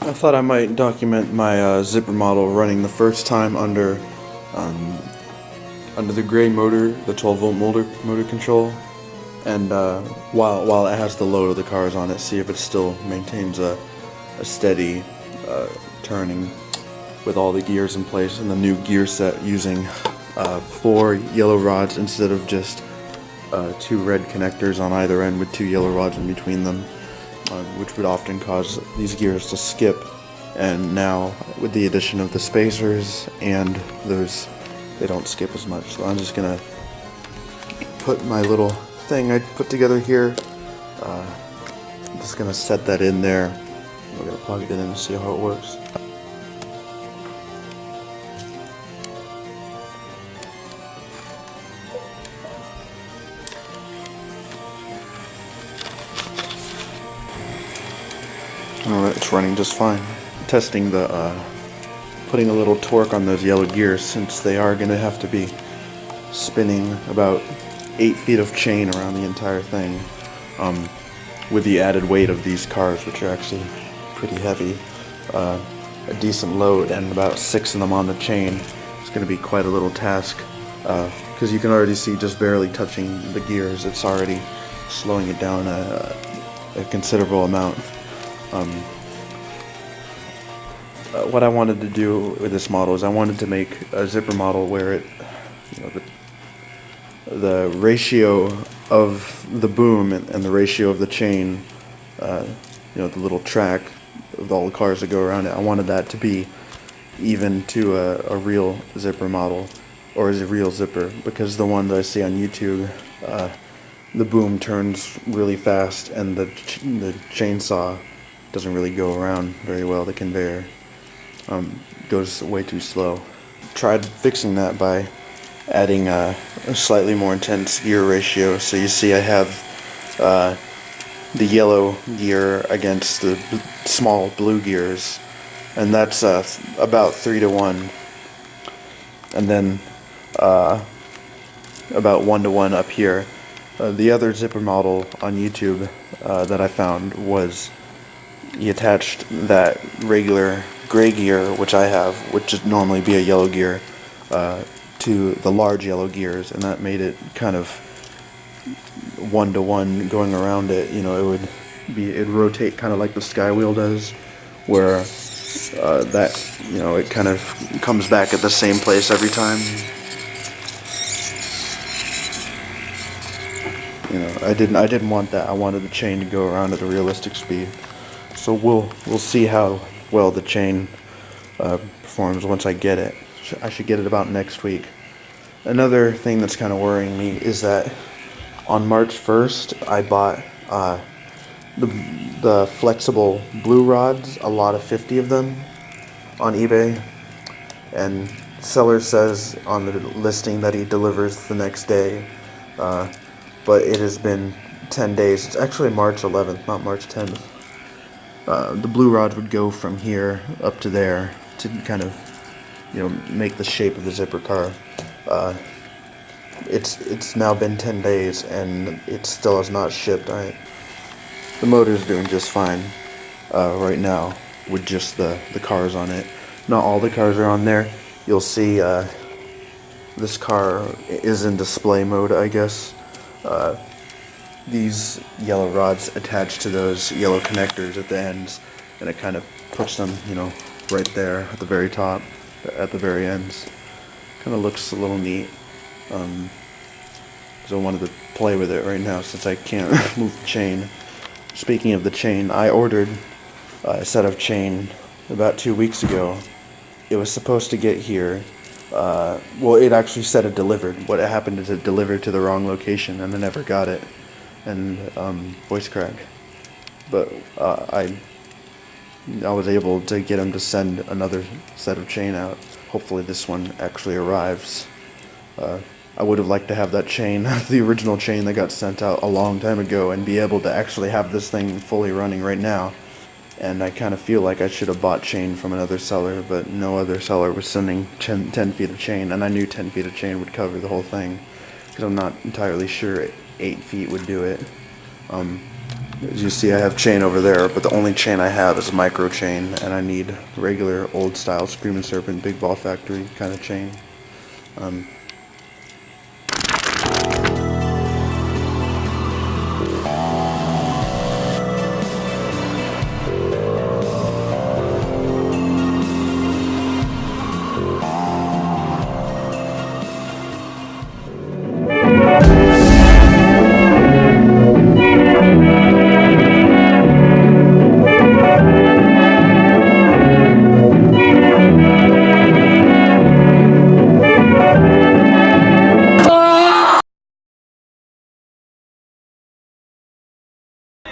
I thought I might document my zipper model running the first time under the gray motor, the 12-volt motor control, and while it has the load of the cars on it, see if it still maintains a steady turning with all the gears in place and the new gear set using 4 yellow rods instead of just 2 red connectors on either end with 2 yellow rods in between them. Which would often cause these gears to skip, and now with the addition of the spacers and those, they don't skip as much. So I'm just gonna put my little thing I put together here, I'm just gonna set that in there. We're gonna plug it in and see how it works. Alright, it's running just fine. Testing the, putting a little torque on those yellow gears, since they are going to have to be spinning about 8 feet of chain around the entire thing, with the added weight of these cars, which are actually pretty heavy. A decent load and about 6 of them on the chain. It's going to be quite a little task, because you can already see just barely touching the gears, it's already slowing it down a considerable amount. What I wanted to do with this model is I wanted to make a zipper model where it, you know, the ratio of the boom and the ratio of the chain, you know, the little track of all the cars that go around it, I wanted that to be even to a real zipper model, or as a real zipper, because the one that I see on YouTube, the boom turns really fast and the chainsaw doesn't really go around very well. The conveyor goes way too slow. Tried fixing that by adding a slightly more intense gear ratio. So you see I have the yellow gear against the small blue gears, and that's about 3-to-1, and then about 1-to-1 up here. The other zipper model on YouTube that I found was he attached that regular gray gear, which I have, which would normally be a yellow gear, to the large yellow gears, and that made it kind of 1-to-1 going around it. You know, it'd rotate kind of like the Skywheel does, where that, you know, it kind of comes back at the same place every time. You know, I didn't want that. I wanted the chain to go around at a realistic speed. So we'll see how well the chain performs once I get it. I should get it about next week. Another thing that's kind of worrying me is that on March 1st I bought the flexible blue rods, a lot of 50 of them, on eBay, and seller says on the listing that he delivers the next day, but it has been 10 days. It's actually March 11th, not March 10th. The blue rods would go from here up to there to kind of, you know, make the shape of the zipper car. It's now been 10 days and it still has not shipped. The motor's doing just fine right now with just the cars on it. Not all the cars are on there. You'll see this car is in display mode, I guess. these yellow rods attached to those yellow connectors at the ends, and it kind of puts them, you know, right there at the very top, at the very ends. Kind of looks a little neat. So I wanted to play with it right now since I can't move the chain. Speaking of the chain, I ordered a set of chain about 2 weeks ago. It was supposed to get here. Well, it actually said it delivered. What happened is it delivered to the wrong location, and I never got it. And voice crack. But I was able to get him to send another set of chain out. Hopefully this one actually arrives. I would have liked to have that chain, the original chain that got sent out a long time ago, and be able to actually have this thing fully running right now. And I kind of feel like I should have bought chain from another seller, but no other seller was sending 10 feet of chain, and I knew 10 feet of chain would cover the whole thing, because I'm not entirely sure 8 feet would do it. As you see, I have chain over there, but the only chain I have is a micro chain, and I need regular old style Screaming Serpent Big Ball Factory kind of chain.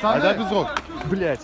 А дай без рук. Блять.